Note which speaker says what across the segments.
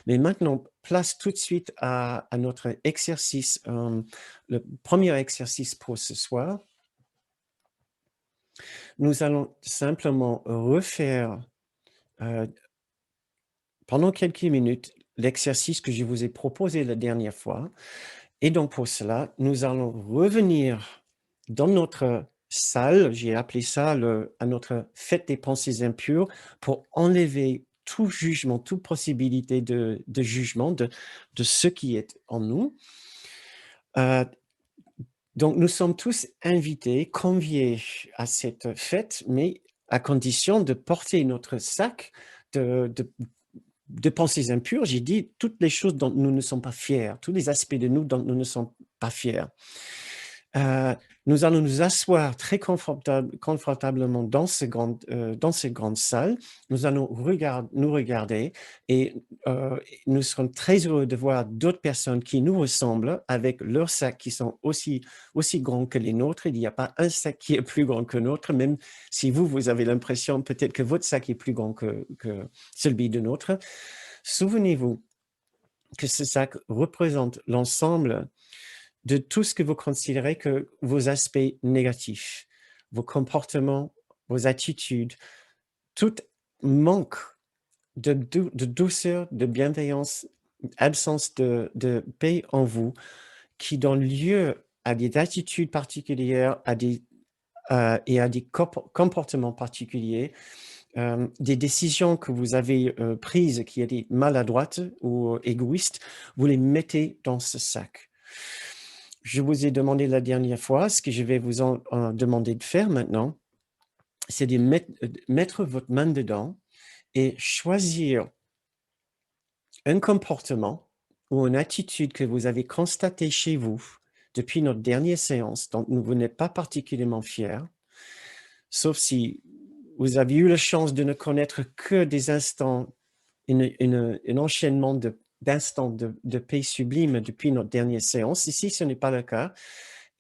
Speaker 1: Mais maintenant, place tout de suite à notre exercice, le premier exercice pour ce soir. Nous allons simplement refaire, heu, pendant quelques minutes, l'exercice que je vous ai proposé la dernière fois et donc pour cela, nous allons revenir dans notre salle, j'ai appelé ça à notre fête des pensées impures, pour enlever tout jugement, toute possibilité de jugement de ce qui est en nous. Heu, donc nous sommes tous invités, conviés à cette fête, mais à condition de porter notre sac de pensées impures. J'ai dit toutes les choses dont nous ne sommes pas fiers, tous les aspects de nous dont nous ne sommes pas fiers. Heu, nous allons nous asseoir très confortablement dans cette grande salle. Nous allons nous regarder et nous serons très heureux de voir d'autres personnes qui nous ressemblent avec leurs sacs qui sont aussi grands que les nôtres. Il n'y a pas un sac qui est plus grand que l'autre, même si vous avez l'impression peut-être que votre sac est plus grand que celui de nôtre. Souvenez-vous que ce sac représente l'ensemble de tout ce que vous considérez que vos aspects négatifs, vos comportements, vos attitudes, tout manque de douceur, de bienveillance, absence de paix en vous, qui donne lieu à des attitudes particulières, et à des comportements particuliers, des décisions que vous avez prises qui étaient maladroites ou égoïstes, vous les mettez dans ce sac. Je vous ai demandé la dernière fois, ce que je vais vous en demander de faire maintenant, c'est de mettre votre main dedans et choisir un comportement ou une attitude que vous avez constaté chez vous depuis notre dernière séance, dont vous n'êtes pas particulièrement fier, sauf si vous avez eu la chance de ne connaître que des instants, un enchaînement d'instants de paix sublime depuis notre dernière séance. Ici, ce n'est pas le cas.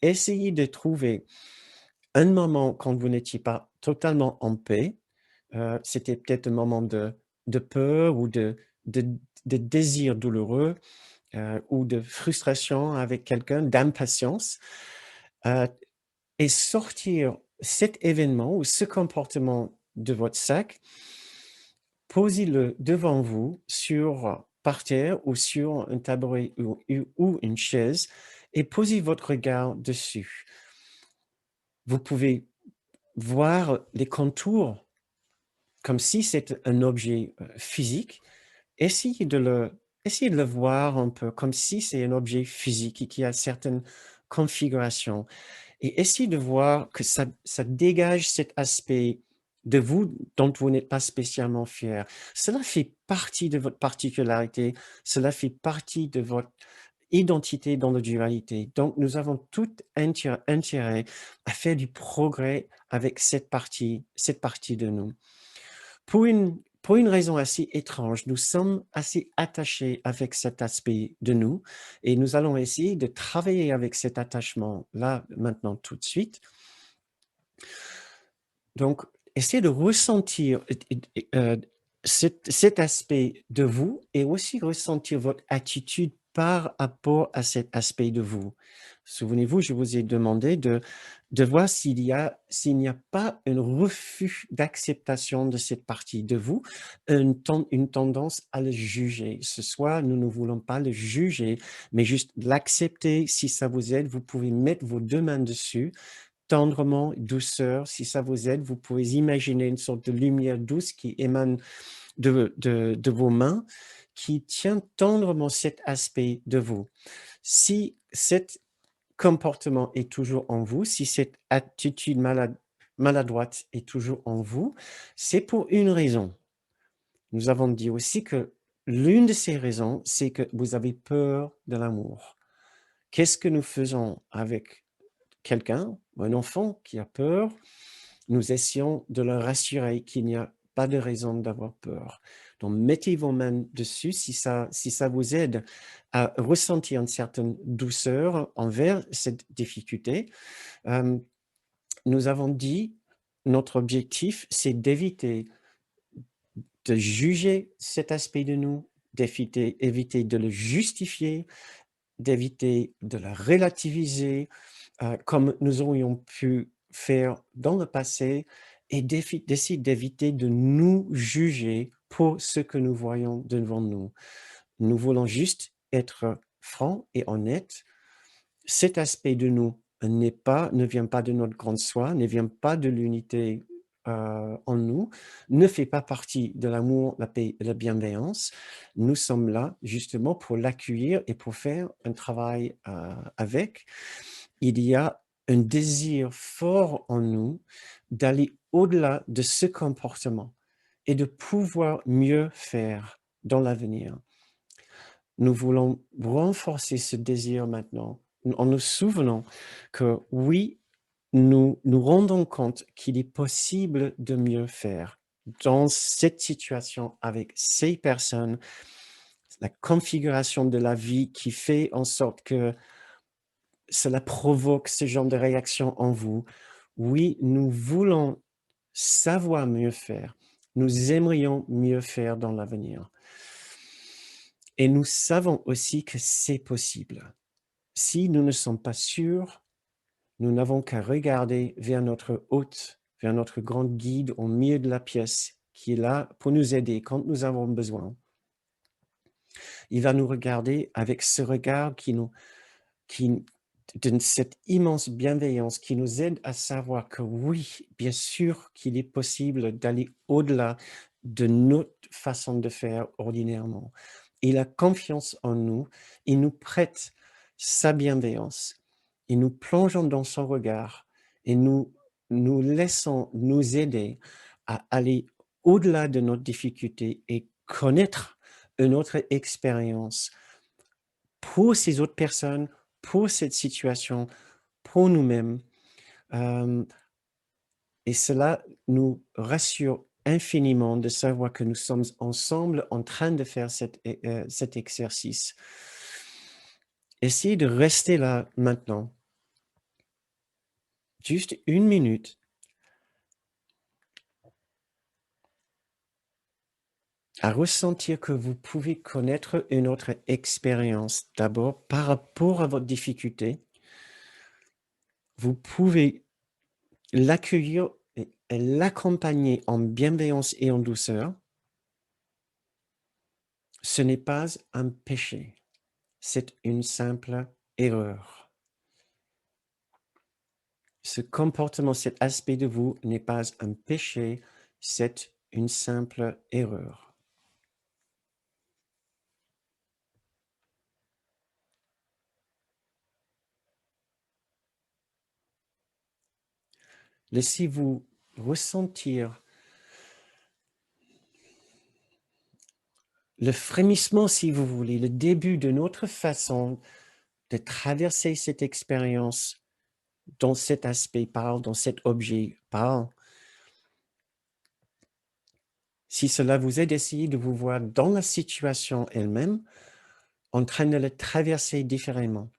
Speaker 1: Essayez de trouver un moment quand vous n'étiez pas totalement en paix, c'était peut-être un moment de peur ou de de désir douloureux, ou de frustration avec quelqu'un, d'impatience, heu et sortir cet événement ou ce comportement de votre sac, posez-le devant vous par terre ou sur un tabouret ou une chaise et posez votre regard dessus. Vous pouvez voir les contours comme si c'était un objet, physique. Essayez de le voir un peu comme si c'est un objet physique et qui a certaines configurations et essayez de voir que ça dégage cet aspect de vous dont vous n'êtes pas spécialement fier. Cela fait partie de votre particularité, cela fait partie de votre identité dans la dualité. Donc nous avons tout intérêt à faire du progrès avec cette partie de nous. Pour une raison assez étrange, nous sommes assez attachés avec cet aspect de nous et nous allons essayer de travailler avec cet attachement-là, maintenant, tout de suite. Donc, essayez de ressentir cet aspect de vous et aussi ressentir votre attitude par rapport à cet aspect de vous. Souvenez-vous, je vous ai demandé de voir s'il n'y a pas un refus d'acceptation de cette partie de vous, une tendance à le juger. Ce soir, nous ne voulons pas le juger, mais juste l'accepter. Si ça vous aide, vous pouvez mettre vos 2 mains dessus tendrement, douceur. Si ça vous aide, vous pouvez imaginer une sorte de lumière douce qui émane de vos mains, qui tient tendrement cet aspect de vous. Si cet comportement est toujours en vous, si cette attitude maladroite est toujours en vous, c'est pour une raison. Nous avons dit aussi que l'une de ces raisons, c'est que vous avez peur de l'amour. Qu'est-ce que nous faisons avec quelqu'un, un enfant qui a peur? Nous essayons de le rassurer qu'il n'y a pas de raison d'avoir peur. Donc mettez vos mains dessus si ça vous aide à ressentir une certaine douceur envers cette difficulté. Hem, nous avons dit, notre objectif, c'est d'éviter de juger cet aspect de nous, d'éviter de le justifier, d'éviter de le relativiser, comme nous aurions pu faire dans le passé et d'essayer d'éviter de nous juger pour ce que nous voyons devant nous. Nous voulons juste être francs et honnêtes. Cet aspect de nous ne vient pas de notre grande soi, ne vient pas de l'unité en nous, ne fait pas partie de l'amour, la paix et la bienveillance. Nous sommes là justement pour l'accueillir et pour faire un travail avec. Il y a un désir fort en nous d'aller au-delà de ce comportement et de pouvoir mieux faire dans l'avenir. Nous voulons renforcer ce désir maintenant en nous souvenant que oui, nous nous rendons compte qu'il est possible de mieux faire dans cette situation avec ces personnes, la configuration de la vie qui fait en sorte que cela provoque ce genre de réaction en vous. Oui, nous voulons savoir mieux faire. Nous aimerions mieux faire dans l'avenir. Et nous savons aussi que c'est possible. Si nous ne sommes pas sûrs, nous n'avons qu'à regarder vers notre hôte, vers notre grand guide au milieu de la pièce, qui est là pour nous aider quand nous avons besoin. Il va nous regarder avec ce regard qui de cette immense bienveillance qui nous aide à savoir que oui, bien sûr qu'il est possible d'aller au-delà de notre façon de faire ordinairement. Il a confiance en nous, il nous prête sa bienveillance, et nous plongeons dans son regard et nous laissons nous aider à aller au-delà de notre difficulté et connaître une autre expérience pour ces autres personnes, pour cette situation, pour nous-mêmes. Et cela nous rassure infiniment de savoir que nous sommes ensemble en train de faire cet exercice. Essayez de rester là maintenant, juste 1 minute, à ressentir que vous pouvez connaître une autre expérience d'abord par rapport à votre difficulté. Vous pouvez l'accueillir et l'accompagner en bienveillance et en douceur. Ce n'est pas un péché, c'est une simple erreur. Ce comportement, cet aspect de vous n'est pas un péché, c'est une simple erreur. Laissez-vous ressentir le frémissement, si vous voulez, le début de notre façon de traverser cette expérience dans cet aspect par, dans cet objet par. Si cela vous aide, essayez de vous voir dans la situation elle-même, en train de la traverser différemment,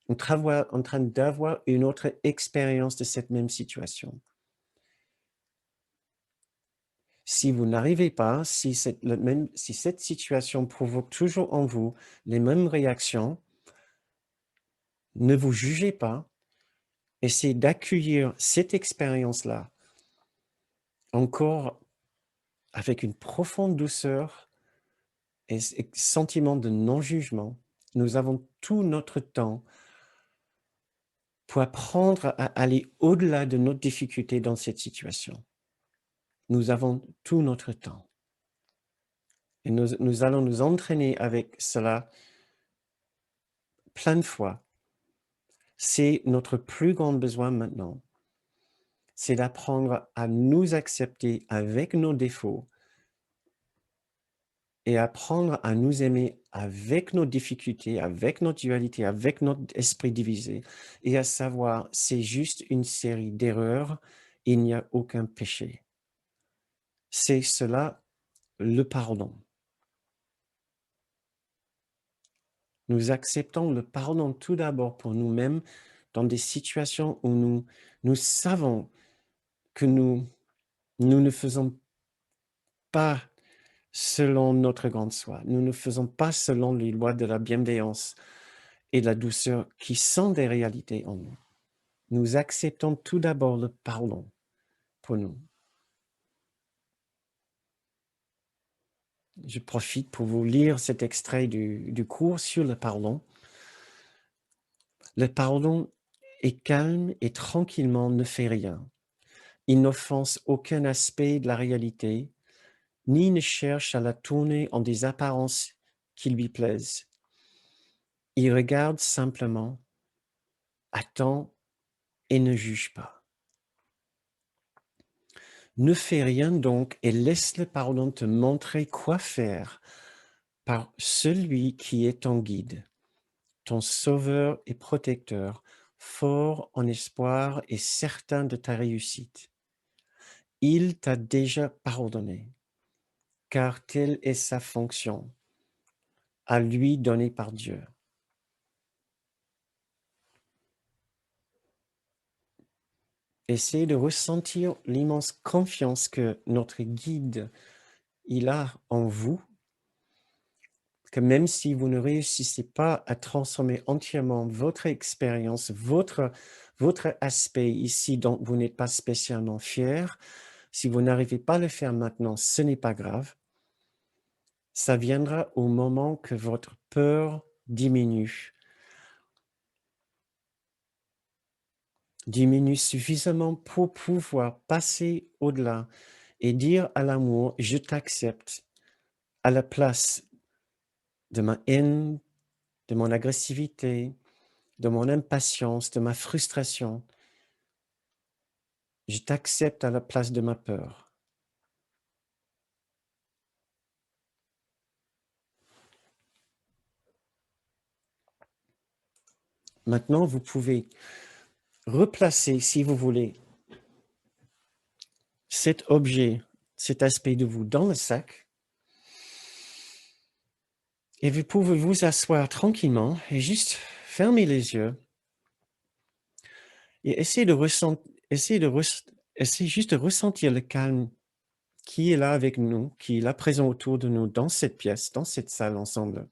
Speaker 1: en train d'avoir une autre expérience de cette même situation. Si vous n'arrivez pas, si cette situation provoque toujours en vous les mêmes réactions, ne vous jugez pas, essayez d'accueillir cette expérience-là encore avec une profonde douceur et sentiment de non-jugement. Nous avons tout notre temps pour apprendre à aller au-delà de notre difficulté dans cette situation. Nous avons tout notre temps. Et nous allons nous entraîner avec cela plein de fois. C'est notre plus grand besoin maintenant. C'est d'apprendre à nous accepter avec nos défauts et apprendre à nous aimer avec nos difficultés, avec notre dualité, avec notre esprit divisé, et à savoir, c'est juste une série d'erreurs, il n'y a aucun péché. C'est cela, le pardon. Nous acceptons le pardon tout d'abord pour nous-mêmes dans des situations où nous savons que nous ne faisons pas selon notre grande soi. Nous ne faisons pas selon les lois de la bienveillance et de la douceur qui sont des réalités en nous. Nous acceptons tout d'abord le pardon pour nous. Je profite pour vous lire cet extrait du cours sur le pardon. Le pardon est calme et tranquillement ne fait rien. Il n'offense aucun aspect de la réalité, ni ne cherche à la tourner en des apparences qui lui plaisent. Il regarde simplement, attend et ne juge pas. Ne fais rien donc et laisse le pardon te montrer quoi faire par celui qui est ton guide, ton sauveur et protecteur, fort en espoir et certain de ta réussite. Il t'a déjà pardonné, car telle est sa fonction, à lui donnée par Dieu. Essayez de ressentir l'immense confiance que notre guide il a en vous, que même si vous ne réussissez pas à transformer entièrement votre expérience, votre aspect ici dont vous n'êtes pas spécialement fier, si vous n'arrivez pas à le faire maintenant, ce n'est pas grave. Ça viendra au moment que votre peur diminue suffisamment pour pouvoir passer au-delà et dire à l'amour, je t'accepte à la place de ma haine, de mon agressivité, de mon impatience, de ma frustration. Je t'accepte à la place de ma peur. Maintenant, vous pouvez replacer, si vous voulez, cet objet, cet aspect de vous dans le sac. Et vous pouvez vous asseoir tranquillement et juste fermer les yeux et essayer juste de ressentir le calme qui est là avec nous, qui est là présent autour de nous dans cette pièce, dans cette salle ensemble.